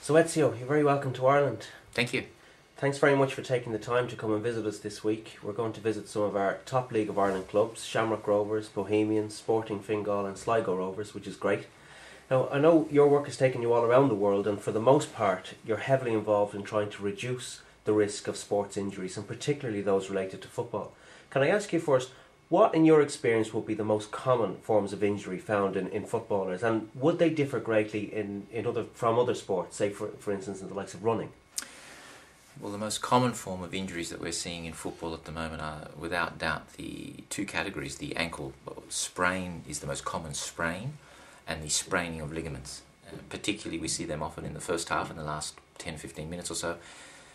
So Ezio, you're very welcome to Ireland. Thank you. Thanks very much for taking the time to come and visit us this week. We're going to visit some of our top League of Ireland clubs, Shamrock Rovers, Bohemians, Sporting Fingal and Sligo Rovers, which is great. Now, I know your work has taken you all around the world, and for the most part you're heavily involved in trying to reduce the risk of sports injuries, and particularly those related to football. Can I ask you first, what in your experience would be the most common forms of injury found in footballers, and would they differ greatly from other sports, say for instance in the likes of running? Well, the most common form of injuries that we're seeing in football at the moment are, without doubt, the two categories. The ankle sprain is the most common sprain, and the spraining of ligaments. Particularly we see them often in the first half, in the last 10-15 minutes or so.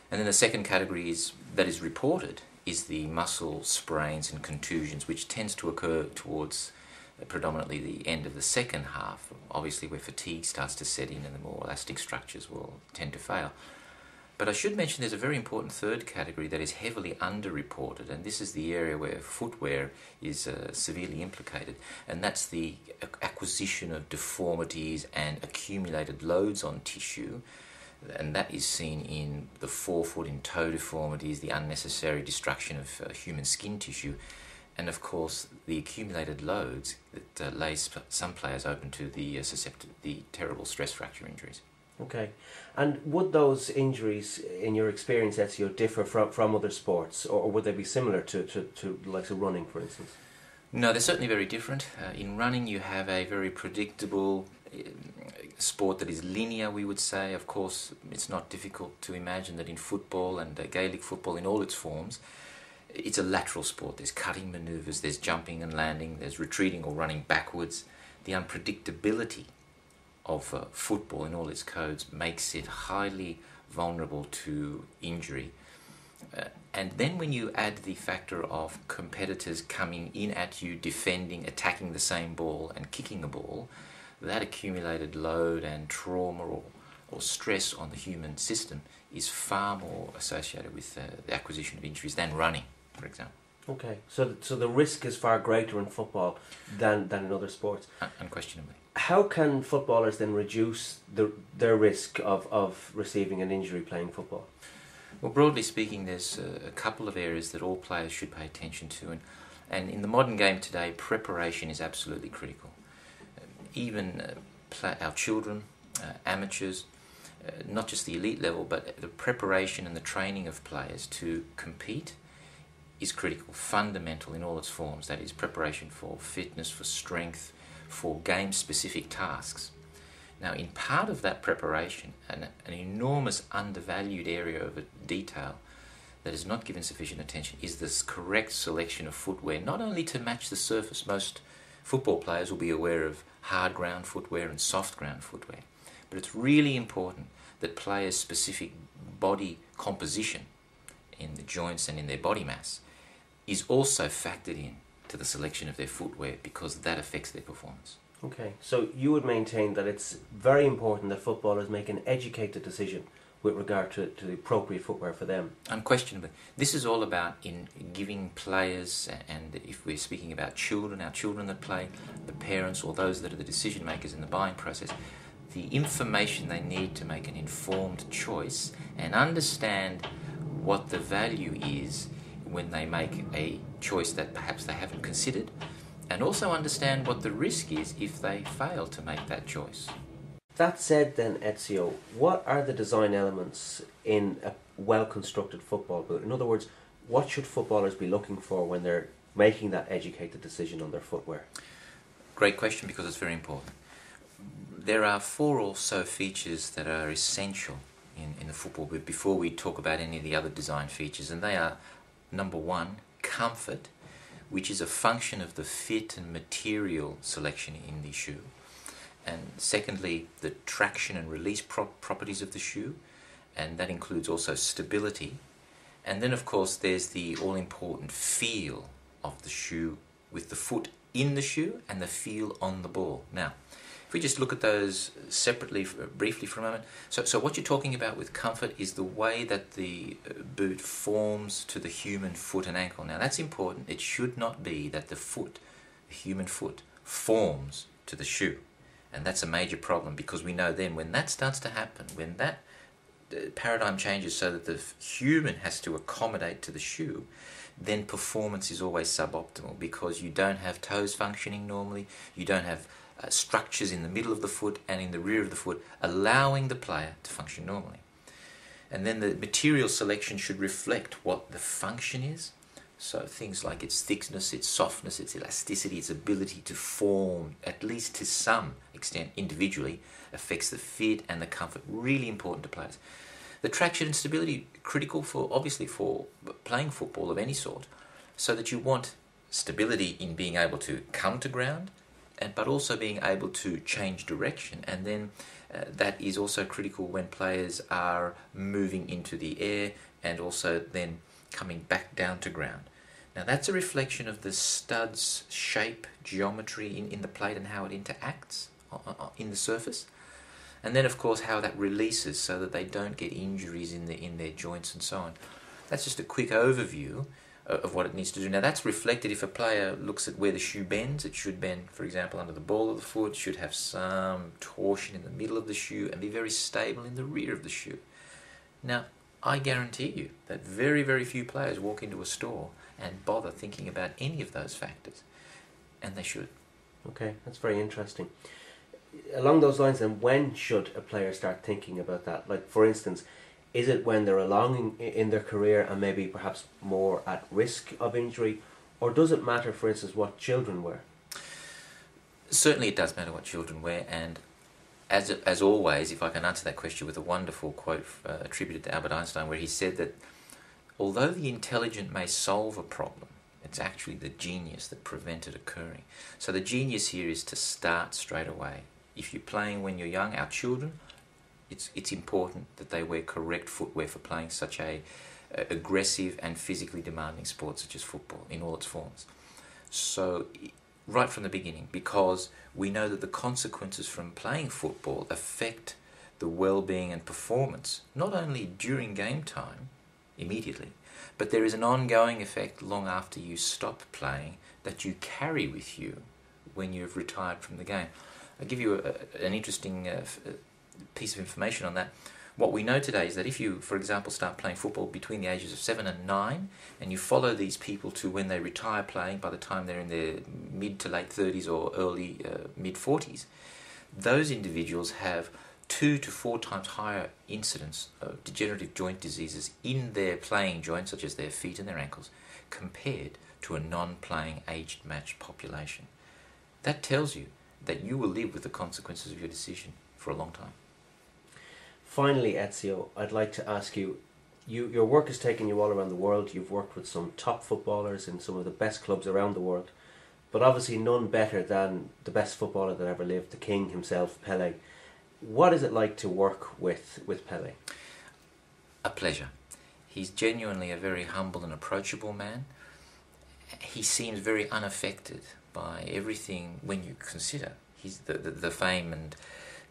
And then the second category that is reported is the muscle sprains and contusions, which tends to occur towards predominantly the end of the second half, obviously where fatigue starts to set in and the more elastic structures will tend to fail. But I should mention there's a very important third category that is heavily underreported, and this is the area where footwear is severely implicated, and that's the acquisition of deformities and accumulated loads on tissue, and that is seen in the forefoot and toe deformities, the unnecessary destruction of human skin tissue, and of course the accumulated loads that lays some players open to the terrible stress fracture injuries. Okay. And would those injuries, in your experience, Ezio, differ from other sports, or would they be similar to the likes of running, for instance? No, they're certainly very different. In running you have a very predictable sport that is linear, we would say. Of course, it's not difficult to imagine that in football and Gaelic football in all its forms, it's a lateral sport. There's cutting manoeuvres, there's jumping and landing, there's retreating or running backwards. The unpredictability of football in all its codes makes it highly vulnerable to injury. And then when you add the factor of competitors coming in at you, defending, attacking the same ball and kicking the ball, that accumulated load and trauma or stress on the human system is far more associated with the acquisition of injuries than running, for example. Okay, so the risk is far greater in football than in other sports. Unquestionably. How can footballers then reduce their risk of receiving an injury playing football? Well, broadly speaking, there's a couple of areas that all players should pay attention to, and in the modern game today, preparation is absolutely critical. Even our children, amateurs, not just the elite level, but the preparation and the training of players to compete is critical, fundamental in all its forms. That is preparation for fitness, for strength, for game-specific tasks. Now, in part of that preparation, an enormous undervalued area of detail that is not given sufficient attention is this correct selection of footwear, not only to match the surface. Most football players will be aware of hard ground footwear and soft ground footwear, but it's really important that players' specific body composition in the joints and in their body mass is also factored in to the selection of their footwear, because that affects their performance. Okay, so you would maintain that it's very important that footballers make an educated decision with regard to the appropriate footwear for them. Unquestionably. This is all about in giving players, and if we're speaking about children, our children that play, the parents or those that are the decision makers in the buying process, the information they need to make an informed choice and understand what the value is when they make a choice that perhaps they haven't considered, and also understand what the risk is if they fail to make that choice. That said then, Ezio, what are the design elements in a well-constructed football boot? In other words, what should footballers be looking for when they're making that educated decision on their footwear? Great question, because it's very important. There are 4 or so features that are essential in the football boot before we talk about any of the other design features, and they are: number 1, comfort, which is a function of the fit and material selection in the shoe. And secondly, the traction and release properties of the shoe, and that includes also stability. And then of course there's the all-important feel of the shoe, with the foot in the shoe and the feel on the ball. Now, if we just look at those separately, briefly for a moment. So what you're talking about with comfort is the way that the boot forms to the human foot and ankle. Now that's important. It should not be that the human foot, forms to the shoe. And that's a major problem, because we know then when that starts to happen, when that paradigm changes so that the human has to accommodate to the shoe, then performance is always suboptimal, because you don't have toes functioning normally, you don't have structures in the middle of the foot and in the rear of the foot allowing the player to function normally. And then the material selection should reflect what the function is. So things like its thickness, its softness, its elasticity, its ability to form, at least to some extent individually, affects the fit and the comfort. Really important to players. The traction and stability, critical for, obviously, for playing football of any sort, so that you want stability in being able to come to ground, but also being able to change direction. And then that is also critical when players are moving into the air and also then coming back down to ground. Now that's a reflection of the stud's shape, geometry in the plate and how it interacts in the surface. And then of course how that releases so that they don't get injuries in their joints and so on. That's just a quick overview of what it needs to do. Now that's reflected if a player looks at where the shoe bends. It should bend, for example, under the ball of the foot, should have some torsion in the middle of the shoe and be very stable in the rear of the shoe. Now I guarantee you that very, very few players walk into a store and bother thinking about any of those factors, and they should. Okay, that's very interesting. Along those lines then, when should a player start thinking about that? Like, for instance, is it when they're along in their career and maybe perhaps more at risk of injury, or does it matter, for instance, what children wear? Certainly it does matter what children wear, and as always, if I can answer that question with a wonderful quote attributed to Albert Einstein, where he said that although the intelligent may solve a problem, it's actually the genius that prevents it occurring. So the genius here is to start straight away. If you're playing when you're young, our children, it's important that they wear correct footwear for playing such a aggressive and physically demanding sport such as football in all its forms. So right from the beginning, because we know that the consequences from playing football affect the well-being and performance, not only during game time, immediately, but there is an ongoing effect long after you stop playing that you carry with you when you've retired from the game. I'll give you an interesting piece of information on that. What we know today is that if you, for example, start playing football between the ages of 7 and 9, and you follow these people to when they retire playing by the time they're in their mid to late 30s or early mid 40s, those individuals have 2 to 4 times higher incidence of degenerative joint diseases in their playing joints, such as their feet and their ankles, compared to a non-playing aged matched population. That tells you that you will live with the consequences of your decision for a long time. Finally, Ezio, I'd like to ask you, your work has taken you all around the world. You've worked with some top footballers in some of the best clubs around the world, but obviously none better than the best footballer that ever lived, the king himself, Pelé. What is it like to work with Pelé? A pleasure. He's genuinely a very humble and approachable man. He seems very unaffected by everything when you consider the fame and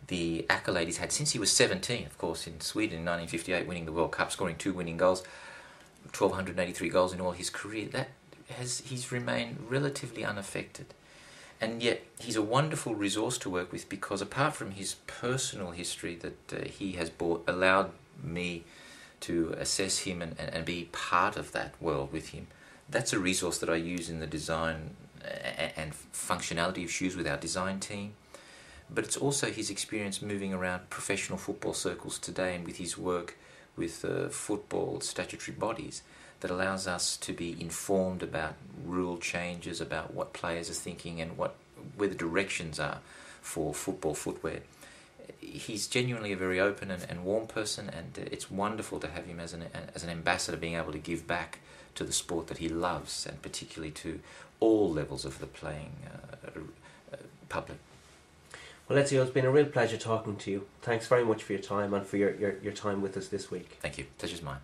the accolade he's had since he was 17, of course, in Sweden in 1958, winning the World Cup, scoring 2 winning goals, 1,283 goals in all his career. He's remained relatively unaffected. And yet he's a wonderful resource to work with, because apart from his personal history that he has allowed me to assess him and be part of that world with him, that's a resource that I use in the design and functionality of shoes with our design team. But it's also his experience moving around professional football circles today and with his work with football statutory bodies that allows us to be informed about rule changes, about what players are thinking and where the directions are for football footwear. He's genuinely a very open and warm person, and it's wonderful to have him as an ambassador, being able to give back to the sport that he loves, and particularly to all levels of the playing public. Well, Ezio, it's been a real pleasure talking to you. Thanks very much for your time and for your time with us this week. Thank you. Pleasure's mine.